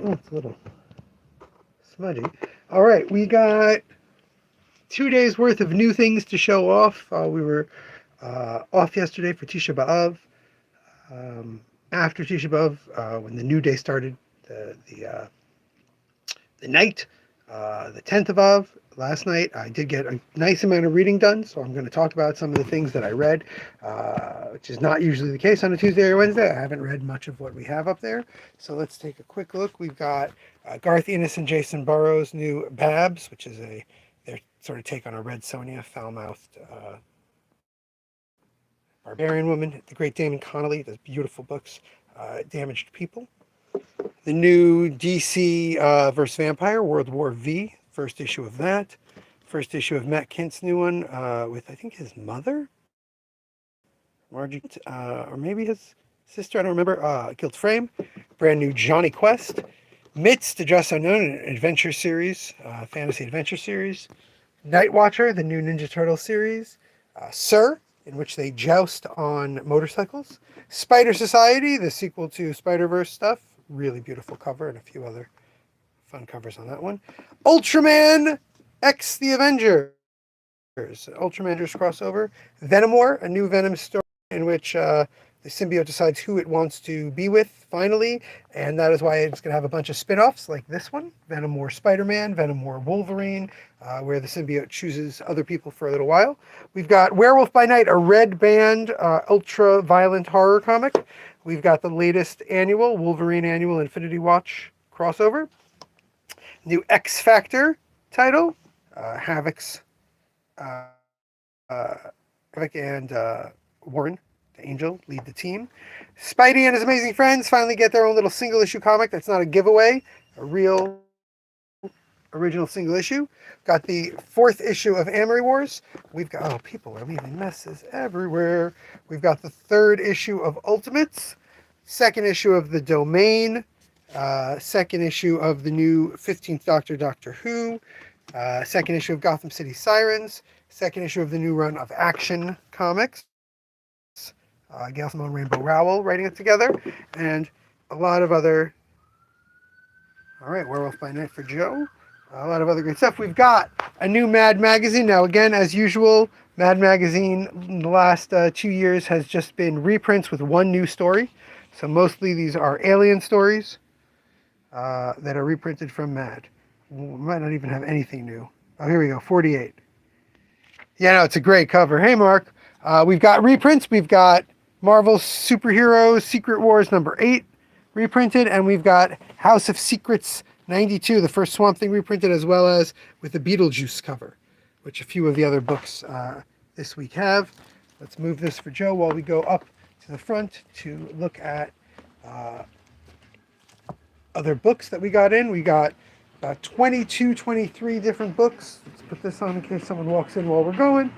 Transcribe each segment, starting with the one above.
Oh, it's a little smudgy. All right, we got 2 days worth of new things to show off. We were off yesterday for Tisha B'Av. After Tisha B'Av, when the new day started, the night, the 10th of Av, last night, I did get a nice amount of reading done, so I'm going to talk about some of the things that I read, which is not usually the case on a Tuesday or Wednesday. I haven't read much of what we have up there, so let's take a quick look. We've got Garth Ennis and Jason Burrows' new Babs, which is their sort of take on a Red Sonja, foul-mouthed barbarian woman. The great Damon Connolly does beautiful books, Damaged People. The new DC versus Vampire, World War V, first issue of that. First issue of Matt Kint's new one with, I think, his mother? Margie, or maybe his sister, I don't remember. Guilt Frame. Brand new Johnny Quest. Mitz, The Dress Unknown, an adventure series, fantasy adventure series. Night Watcher, the new Ninja Turtle series. Sir, in which they joust on motorcycles. Spider Society, the sequel to Spider-Verse stuff. Really beautiful cover and a few other fun covers on that one. Ultraman X the Avengers. Ultraman crossover. Venomore, a new Venom story in which the symbiote decides who it wants to be with, finally. And that is why it's going to have a bunch of spin-offs like this one. Venomore Spider-Man, Venomore Wolverine, where the symbiote chooses other people for a little while. We've got Werewolf by Night, a red band, ultra-violent horror comic. We've got the latest annual, Wolverine Annual Infinity Watch crossover. New X Factor title, Havoc's, Havoc and Warren, the Angel, lead the team. Spidey and his amazing friends finally get their own little single issue comic that's not a giveaway, a real original single issue. Got the 4th issue of Amory Wars. We've got, oh, people are leaving messes everywhere. We've got the 3rd issue of Ultimates, 2nd issue of The Domain, 2nd issue of the new 15th Doctor, Doctor Who, 2nd issue of Gotham City Sirens, 2nd issue of the new run of Action Comics. Gail Simone Rainbow Rowell writing it together, and a lot of other, all right, Werewolf by Night for Joe. A lot of other great stuff. We've got a new Mad Magazine. Now, again, as usual, Mad Magazine in the last 2 years has just been reprints with one new story. So mostly these are alien stories that are reprinted from Mad. We might not even have anything new. Oh, here we go, 48. Yeah, no, it's a great cover. Hey, Mark. We've got reprints. We've got Marvel's Superheroes Secret Wars #8 reprinted, and we've got House of Secrets 92, the first Swamp Thing reprinted, as well as with the Beetlejuice cover, which a few of the other books this week have. Let's move this for Joe while we go up to the front to look at other books that we got in. We got 22, 23 different books. Let's put this on in case someone walks in while we're going.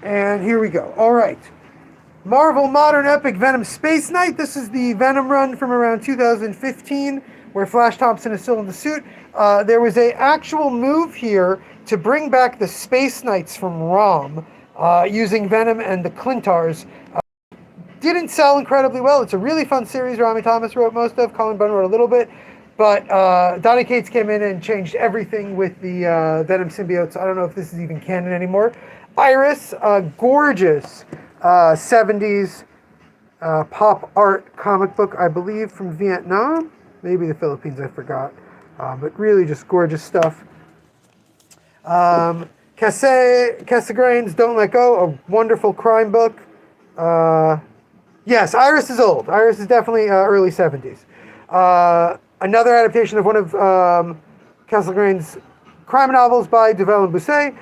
And here we go. All right. Marvel Modern Epic Venom Space Knight. This is the Venom run from around 2015, where Flash Thompson is still in the suit. There was an actual move here to bring back the Space Knights from ROM using Venom and the Clintars. Didn't sell incredibly well. It's a really fun series. Rami Thomas wrote most of. Colin Bunn wrote a little bit. But Donny Cates came in and changed everything with the Venom symbiotes. I don't know if this is even canon anymore. Iris, gorgeous 70s pop art comic book, I believe, from Vietnam. Maybe the Philippines, I forgot. But really just gorgeous stuff. Cassegrain's Don't Let Go, a wonderful crime book. Yes, Iris is old. Iris is definitely early 70s. Another adaptation of one of Cassegrain's crime novels by Duvel and Bousset.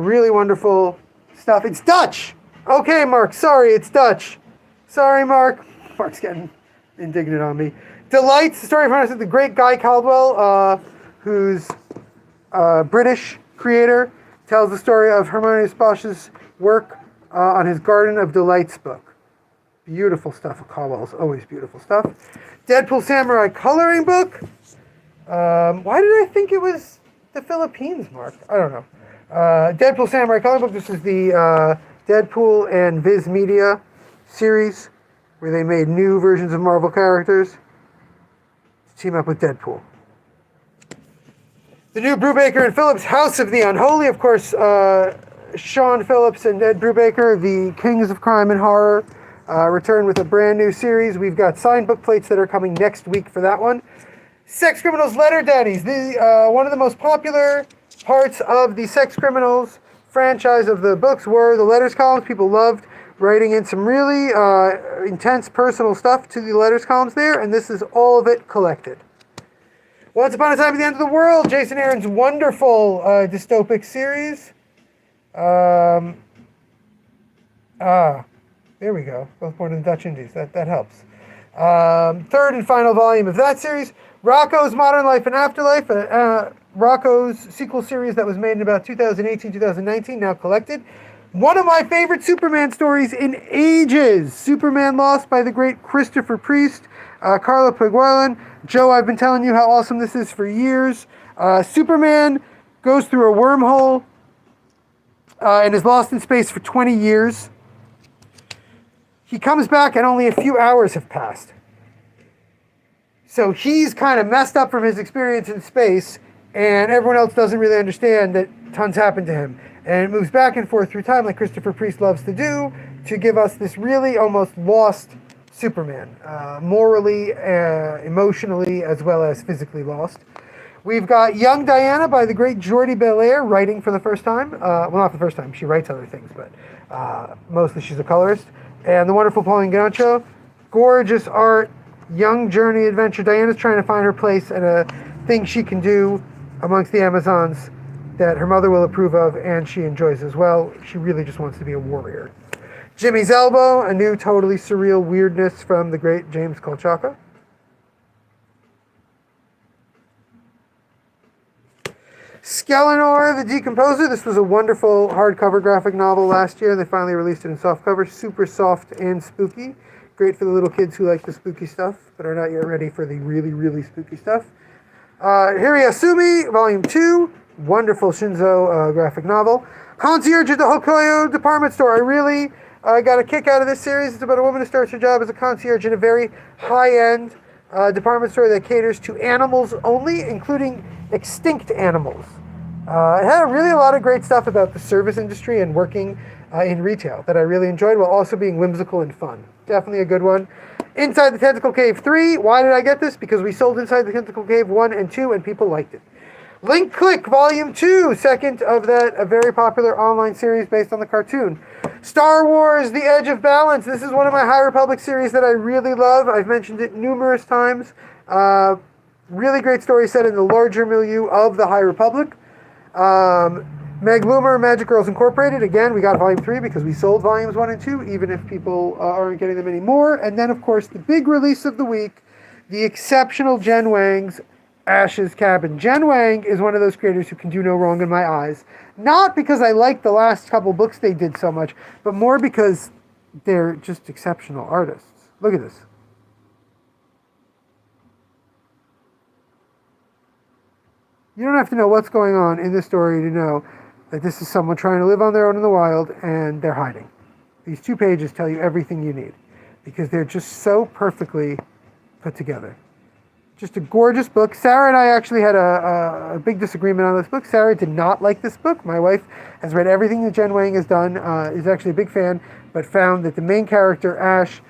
Really wonderful stuff. It's Dutch! Okay, Mark, sorry, it's Dutch. Sorry, Mark. Mark's getting indignant on me. Delights, the story of the great Guy Caldwell, who's a British creator, tells the story of Harmonious Bosch's work on his Garden of Delights book. Beautiful stuff. Caldwell's always beautiful stuff. Deadpool Samurai coloring book. Why did I think it was the Philippines, Mark? I don't know. Deadpool Samurai coloring book. This is the Deadpool and Viz Media series where they made new versions of Marvel characters to team up with Deadpool. The new Brubaker and Phillips House of the Unholy, of course, Sean Phillips and Ed Brubaker, the kings of crime and horror, return with a brand new series. We've got signed book plates that are coming next week for that one. Sex Criminals Letter Daddies, one of the most popular parts of the Sex Criminals franchise of the books were the letters columns. People loved writing in some really intense personal stuff to the letters columns there, and this is all of it collected. Once Upon a Time at the End of the World, Jason Aaron's wonderful dystopic series. There we go. Both born in the Dutch Indies. That helps. Third and final volume of that series. Rocko's Modern Life and Afterlife. Rocko's sequel series that was made in about 2018, 2019, now collected. One of my favorite Superman stories in ages. Superman Lost by the great Christopher Priest. Carla Piguelin. Joe, I've been telling you how awesome this is for years. Superman goes through a wormhole and is lost in space for 20 years. He comes back and only a few hours have passed. So he's kind of messed up from his experience in space, and everyone else doesn't really understand that tons happened to him. And it moves back and forth through time like Christopher Priest loves to do to give us this really almost lost Superman, morally, emotionally, as well as physically lost. We've got Young Diana by the great Jordi Belair writing for the first time. Well, not for the first time. She writes other things, but mostly she's a colorist. And the wonderful Pauline Gancho. Gorgeous art, young journey adventure. Diana's trying to find her place and a thing she can do amongst the Amazons that her mother will approve of and she enjoys as well. She really just wants to be a warrior. Jimmy's Elbow, a new totally surreal weirdness from the great James Kolchaka. Skelenor the Decomposer. This was a wonderful hardcover graphic novel last year. They finally released it in softcover. Super soft and spooky. Great for the little kids who like the spooky stuff, but are not yet ready for the really, really spooky stuff. Hiriasumi, Volume 2. Wonderful Shinzo graphic novel. Concierge at the Hokuyo Department Store. I really got a kick out of this series. It's about a woman who starts her job as a concierge in a very high-end department store that caters to animals only, including extinct animals. It had really a lot of great stuff about the service industry and working in retail that I really enjoyed, while also being whimsical and fun. Definitely a good one. Inside the Tentacle Cave 3. Why did I get this? Because we sold Inside the Tentacle Cave 1 and 2 and people liked it. Link Click Volume 2, second of that a very popular online series based on the cartoon. Star Wars The Edge of Balance. This is one of my High Republic series that I really love. I've mentioned it numerous times. Really great story set in the larger milieu of the High Republic. Meg Loomer, Magic Girls Incorporated. Again, we got Volume 3 because we sold Volumes 1 and 2, even if people aren't getting them anymore. And then, of course, the big release of the week, the exceptional Jen Wang's Ash's Cabin. Jen Wang is one of those creators who can do no wrong in my eyes. Not because I like the last couple books they did so much, but more because they're just exceptional artists. Look at this. You don't have to know what's going on in this story to know that this is someone trying to live on their own in the wild and they're hiding. These 2 pages tell you everything you need because they're just so perfectly put together. Just a gorgeous book. Sarah and I actually had a big disagreement on this book. Sarah did not like this book. My wife has read everything that Jen Wang has done, is actually a big fan, but found that the main character, Ash,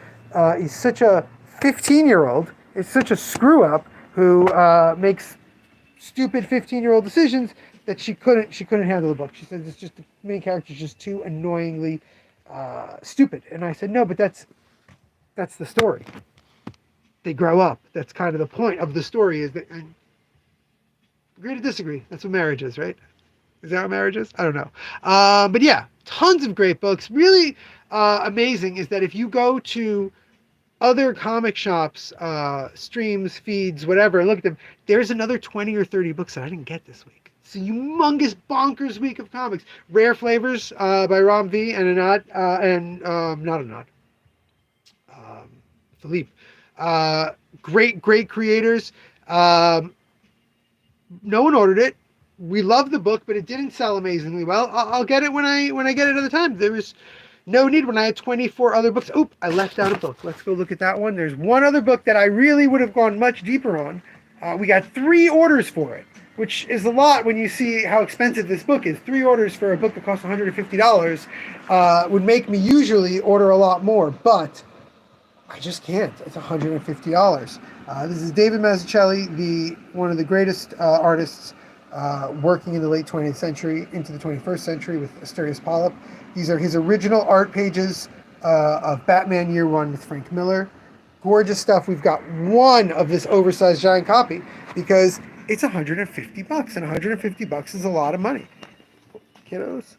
is such a 15-year-old, is such a screw-up who makes stupid 15-year-old decisions that she couldn't handle the book. She said it's just the main character is just too annoyingly stupid. And I said, no, but that's the story. They grow up. That's kind of the point of the story, is that, and agree to disagree. That's what marriage is, right? Is that what marriage is? I don't know. But yeah, tons of great books. Really amazing is that if you go to other comic shops, streams, feeds, whatever, and look at them, there's another 20 or 30 books that I didn't get this week. It's a humongous, bonkers week of comics. Rare Flavors by Ram V and not Anad. Philippe. Great creators. No one ordered it. We love the book, but it didn't sell amazingly well. I'll get it when I get it other time. There was no need when I had 24 other books. Oop, I left out a book. Let's go look at that one. There's one other book that I really would have gone much deeper on. We got 3 orders for it. which is a lot when you see how expensive this book is. 3 orders for a book that costs $150 would make me usually order a lot more, but I just can't. It's $150. This is David Mazzucchelli, one of the greatest artists working in the late 20th century into the 21st century with Asterios Polyp. These are his original art pages of Batman Year One with Frank Miller. Gorgeous stuff. We've got one of this oversized giant copy because it's $150, and $150 is a lot of money, kiddos.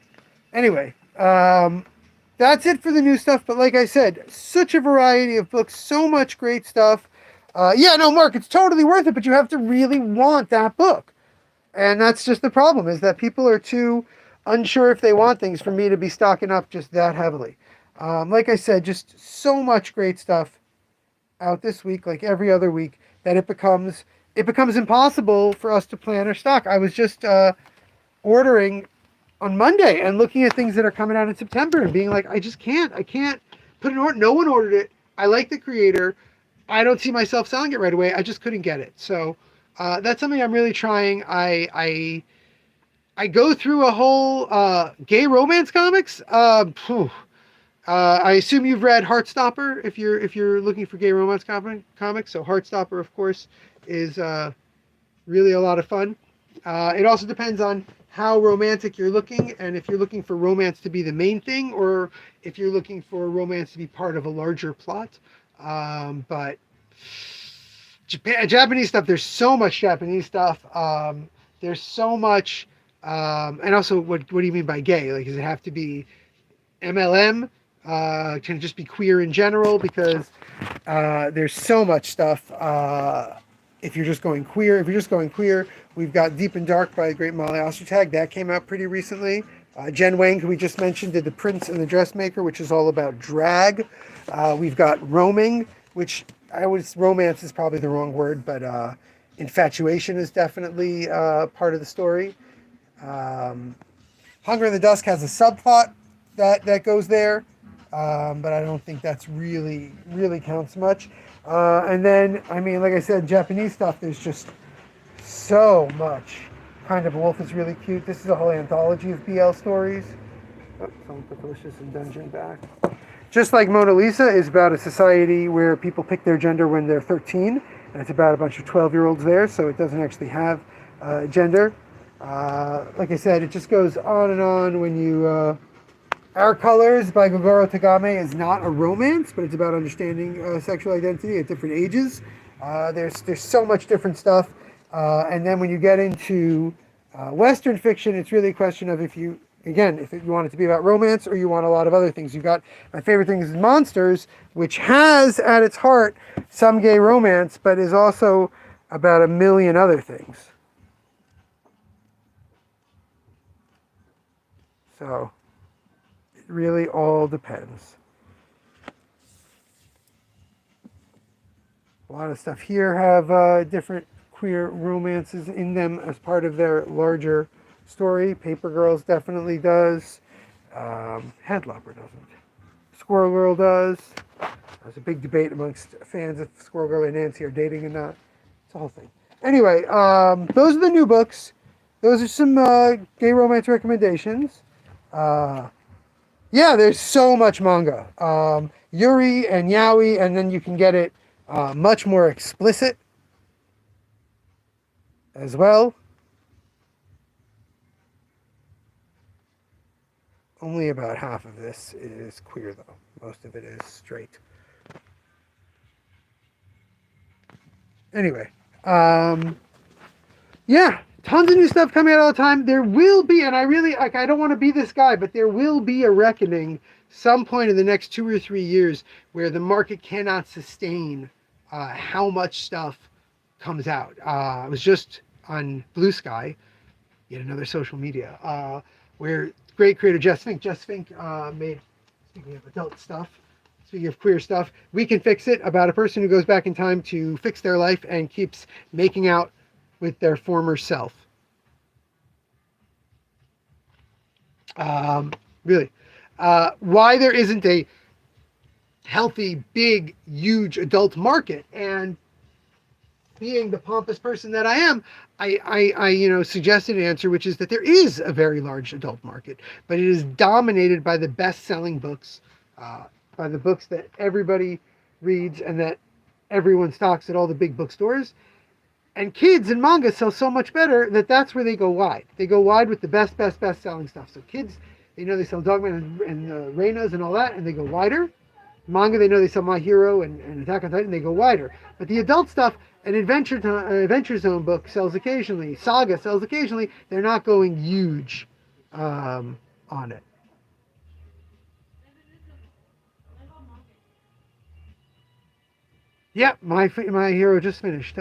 Anyway, that's it for the new stuff. But like I said, such a variety of books, so much great stuff. Mark, it's totally worth it, but you have to really want that book. And that's just the problem, is that people are too unsure if they want things for me to be stocking up just that heavily. Like I said, just so much great stuff out this week, like every other week, that it becomes impossible for us to plan our stock. I was just ordering on Monday and looking at things that are coming out in September and being like, I can't put an order. No one ordered it. I like the creator. I don't see myself selling it right away. I just couldn't get it. So that's something I'm really trying. I go through a whole gay romance comics. I assume you've read Heartstopper if you're looking for gay romance comics. So Heartstopper, of course, is really a lot of fun. It also depends on how romantic you're looking, and if you're looking for romance to be the main thing, or if you're looking for romance to be part of a larger plot. But Japanese stuff, there's so much Japanese stuff. There's so much, and also, what do you mean by gay? Like, does it have to be MLM? Can it just be queer in general? Because there's so much stuff. If you're just going queer, we've got Deep and Dark by the great Molly Ostertag. That came out pretty recently. Jen Wang, who we just mentioned, did The Prince and the Dressmaker, which is all about drag. We've got Roaming, which romance is probably the wrong word, but infatuation is definitely part of the story. Hunger in the Dusk has a subplot that goes there, but I don't think that's really counts much. And then, I mean, like I said, Japanese stuff, there's just so much. Kind of Wolf is really cute. This is a whole anthology of BL stories. Oh, someone put Delicious in Dungeon back. Just like Mona Lisa is about a society where people pick their gender when they're 13, and it's about a bunch of 12-year-olds there, so it doesn't actually have gender. Like I said, it just goes on and on when you... Our Colors by Gogoro Tagame is not a romance, but it's about understanding sexual identity at different ages. There's so much different stuff. And then when you get into Western fiction, it's really a question of if you want it to be about romance or you want a lot of other things. You've got my favorite thing is Monsters, which has at its heart some gay romance, but is also about a million other things. So it really all depends. A lot of stuff here have different queer romances in them as part of their larger story. Paper Girls definitely does. Headlopper doesn't. Squirrel Girl does. There's a big debate amongst fans if Squirrel Girl and Nancy are dating or not. It's a whole thing. Anyway, those are the new books. Those are some gay romance recommendations. There's so much manga. Yuri and Yaoi, and then you can get it much more explicit as well. Only about half of this is queer, though. Most of it is straight. Anyway, tons of new stuff coming out all the time. There will be, and I don't want to be this guy, but there will be a reckoning some point in the next 2 or 3 years where the market cannot sustain how much stuff comes out. I was just on Blue Sky, yet another social media, where great creator Jess Fink made, speaking of adult stuff, speaking of queer stuff, We Can Fix It, about a person who goes back in time to fix their life and keeps making out with their former self. Really. Why there isn't a healthy, big, huge adult market. And being the pompous person that I am, I suggested an answer, which is that there is a very large adult market, but it is dominated by the best-selling books, uh, by the books that everybody reads and that everyone stocks at all the big bookstores. And kids and manga sell so much better that that's where they go wide. They go wide with the best selling stuff. So kids, they know they sell Dogman and Reinas and all that, and they go wider. Manga, they know they sell My Hero and Attack on Titan, they go wider. But the adult stuff, an Adventure Zone book sells occasionally, Saga sells occasionally. They're not going huge on it. Yep, my Hero just finished.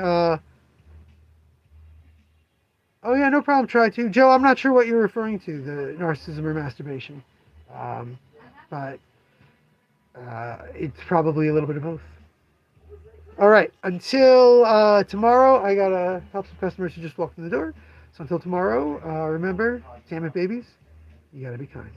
Oh yeah, no problem. Try to, Joe. I'm not sure what you're referring to, the narcissism or masturbation, um, but it's probably a little bit of both. All right. Until tomorrow, I gotta help some customers who just walked in the door. So until tomorrow, remember, damn it, babies, you gotta be kind.